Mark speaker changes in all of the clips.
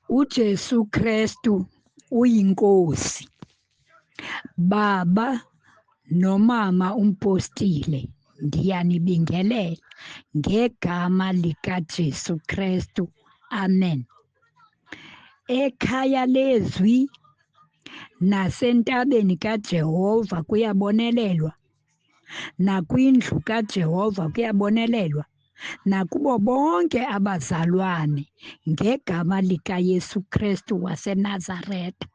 Speaker 1: uJesu Kristu uyinkosi. Baba nomama umpostile, ndiyanibingelela ngegama likaJesu Kristu. Amen. Ekhaya lezwi nasentabeni kaJehova kuyabonelelwa, nakwindlu kaJehova kuyabonelelwa, nakubo bonke abazalwane ngegama likaYesu Kristu waseNazaretha.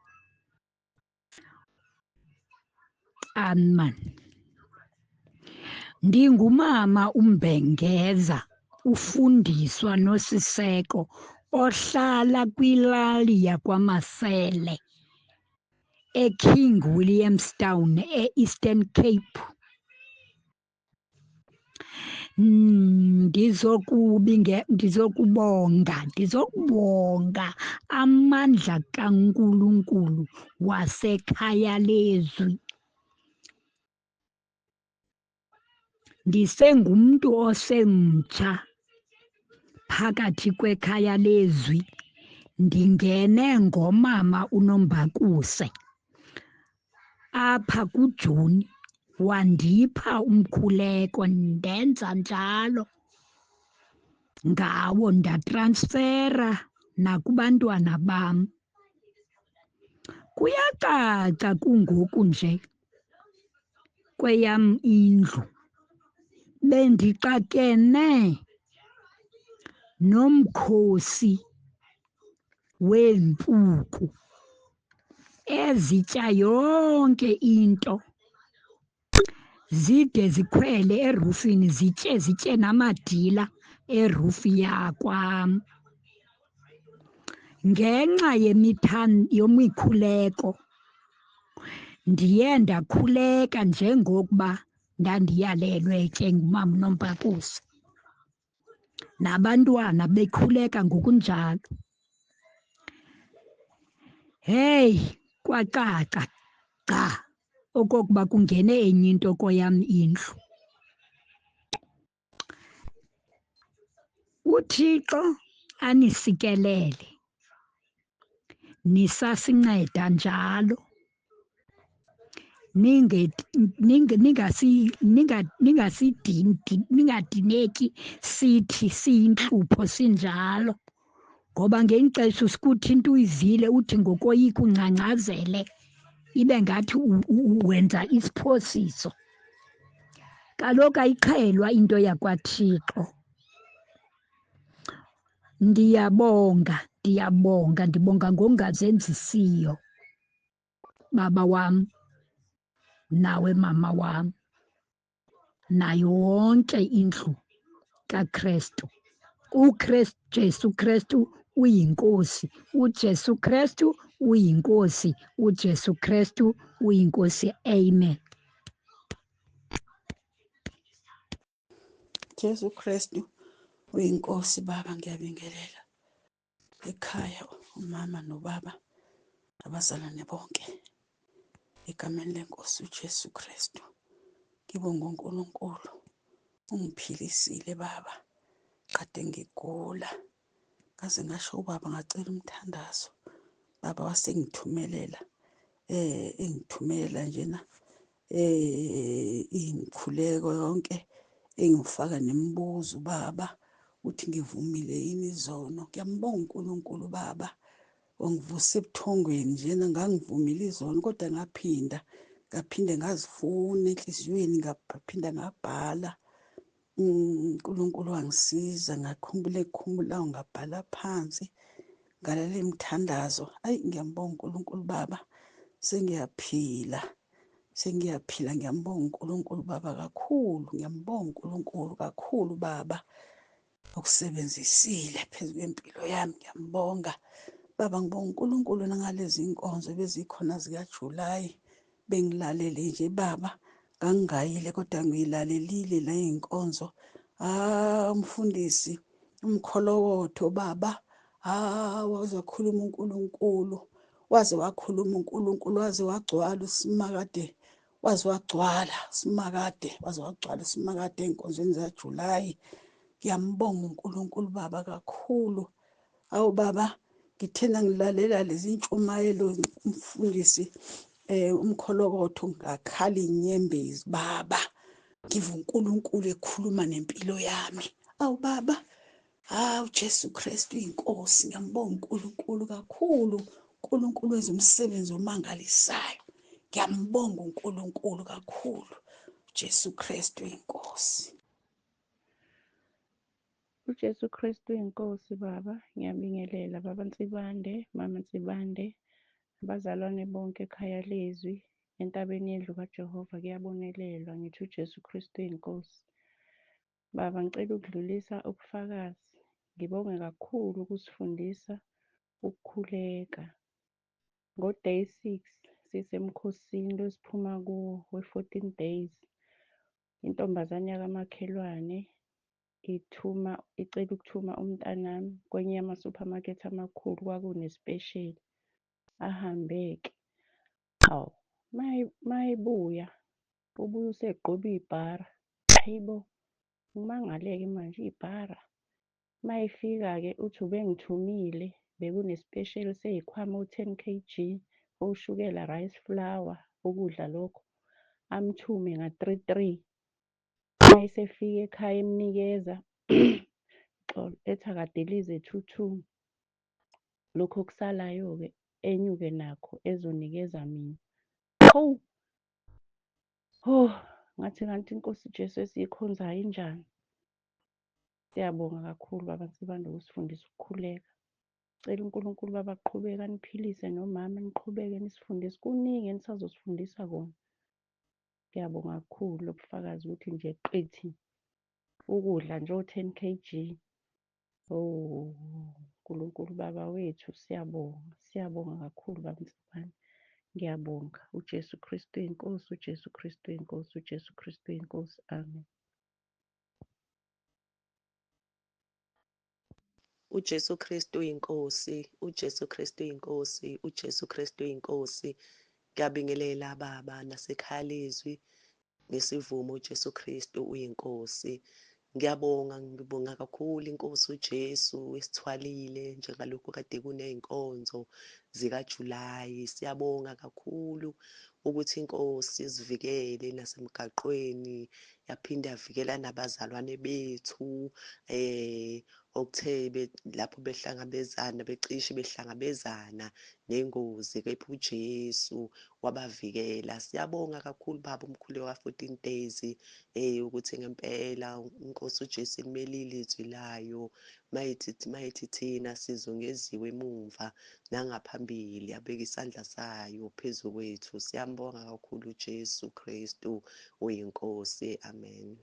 Speaker 1: Amen. Ndingumama uMbengeza, ufundiswa noSiseko, ohlala kwilali yakwaMasele eKing Williamstown e-Eastern Cape. Ndizokubonga amandla kaNkulunkulu wasekhaya lezwi. Ndisengumntu osemtsha phakathi kwekhaya lezwi. Ndingene ngomama uNombakuse apha kuJuni, wandipha umkhuleko, ndenza njalo ngawo, ndatransfera nakubantwana bam. Kuyacaca kungoku nje kweyam indlu bendixakene nomkhosi weempuku ezitya yonke into, zide zikhwele erufini zitye namadila erufu yakwam. Ngenxa yemikhuleko ndiye ndakhuleka njengokuba ndandiyalelwe ke ngumama uNompakuse, nabantwana bekhuleka ngokunjalo. Heyi, kwacaca gca okokuba kungene enye into kweyam indlu. UThixo anisikelele, nisasinceda njalo, ningadineki sithi siyintlupho sinjalo, ngoba ngelinye ixesha usikuthi into uyivile uthi ngokoyika ungcangcazele ibe ngathi wenza isiphosiso. Kaloku ayiqhelwa into yakwaThixo. Ndibonga ngongazenzisiyo, baba wam, nawe mama wam, nayo wonke indlu kaKrestu. Jesu Kristu uyinkosi, uJesu Kristu uyinkosi, uJesu Kristu uyinkosi. Amen.
Speaker 2: Jesu Kristu uyinkosi. Baba, ngiyabingelela ekhaya, umama nobaba, abazalwane bonke, egameni lenkosi uJesu Kristu. Ngibonga uNkulunkulu ungiphilisile baba, kade ngigula ngaze ngasho ubaba ngacela umthandazo. Baba wasengithumelela njena imikhuleko yonke, engifaka nemibuzo baba, uthi ngivumile yini izono. Ngiyambonga uNkulunkulu baba, wangivuse ebuthongweni njena, ngangivumile izono kodwa ngaphinde ngazifuna enhliziyweni, ngaphinda ngabhala. uNkulunkulu wangisiza, ngakhumbulayo ngabhala phansi, ngalalela imithandazo. Ayi, ngiyambonga uNkulunkulu baba, sengiyaphila. Ngiyambonga uNkulunkulu baba kakhulu, ngiyambonga uNkulunkulu kakhulu baba, okusebenzisile phezu kwempilo yami. Ngiyambonga baba, ngibonga uNkulunkulu nangalezi inkonzo bezikhona zikaJulayi. Bengilalele nje baba, ngangayile kodwa ngiyilalelile la inkonzo. Umfundisi umkholowotho baba, waze wakhuluma uNkulunkulu, waze wakhuluma uNkulunkulu, waze wagcwala uSimakade, waze wagcwala uSimakade ey'nkonzweni zikaJulayi. Ngiyambonga uNkulunkulu baba kakhulu. Awu baba, ngithena ngilalela lezi ntshumayelo umfundisi umkholokotho ngakhali inyembezi. Baba, ngiva uNkulunkulu ekhuluma nempilo yami. Awu baba, hawu Jesu Kristu inkosi, ngiyambonga uNkulunkulu kakhulu. uNkulunkulu wenza umsebenzi omangalisayo. Ngiyambonga uNkulunkulu kakhulu. Jesu Kristu inkosi.
Speaker 3: uJesu Kristu inkosi baba, ngiyabingelela baba Nsibande, mama Nsibande, abazalwane bonke ekhaya lezwi, entabeni yendlu kaJehova kuyabonelelwa. Ngithi uJesu Kristu inkosi. Baba, ngicela ukudlulisa ubufakazi. Ngibonge kakhulu ukusifundisa ukukhuleka. Ngo-day 6 sisemkhosini lo siphuma kuwo we-14 days. Intombazane yakamakhelwane icela ukuthuma umntanami kwenye yama-supermarket amakhulu, kwakunespesheli. Ahambe-ke, hawu mayebuya ubuye usegqobe ibhara. Hayibo, ngimangale-ke manje ibhara. Mayefika-ke uthi ubengithumile, bekunespesheli sey'khwama o-10 kg, oshukela, rice flour, ukudla lokho. Amthume nga-3-3. Mayesefika ekhaya emnikeza ethi akadilize 2-2. Lokhu okusalayo-ke enyuke nakho ezonikeza mina. Hawu, ngathi kanti inkosi Jesu esiyikhonzayo injani. Siyabonga kakhulu baba Nsibande ukusifundisa ukukhuleka. Cela uNkulunkulu baba aqhubeke aniphilise nomama, niqhubeke nisifundise. Kuningi enisazosifundisa kona. Ngiyabonga kakhulu lobufakazi ukuthi nje qithi ukudla nje o-10 kg. uNkulunkulu baba wethu, siyabonga. Siyabonga kakhulu baba Nsibande. Ngiyabonga. uJesu Kristu inkosi, uJesu Kristu inkosi, uJesu Kristu inkosi. Amen.
Speaker 4: uJesu Kristu inkosi, uJesu Kristu inkosi, uJesu Kristu inkosi. Ngiyabingelela baba nasekhaya lezwi ngesivumo uJesu Kristu uyinkosi. Ngibonga kakhulu inkosi uJesu esithwalile njengalokhu kade kuney'nkonzo zikaJulayi. Siyabonga kakhulu ukuthi inkosi isivikele nasemgaqweni, yaphinde yavikela nabazalwane bethu okuthe lapho behlangabezana becishe behlangabezana nengozi, kepha uJesu wabavikela. Siyabonga kakhulu baba umkhulu wa-14 days ukuthi ngempela inkosi uJesu limelile izwi layo mayithi thina sizungeziwe emumva nangaphambili, yabeka isandla sayo phezu kwethu. Siyambonga kakhulu uJesu Kristu uyinkosi. Amen.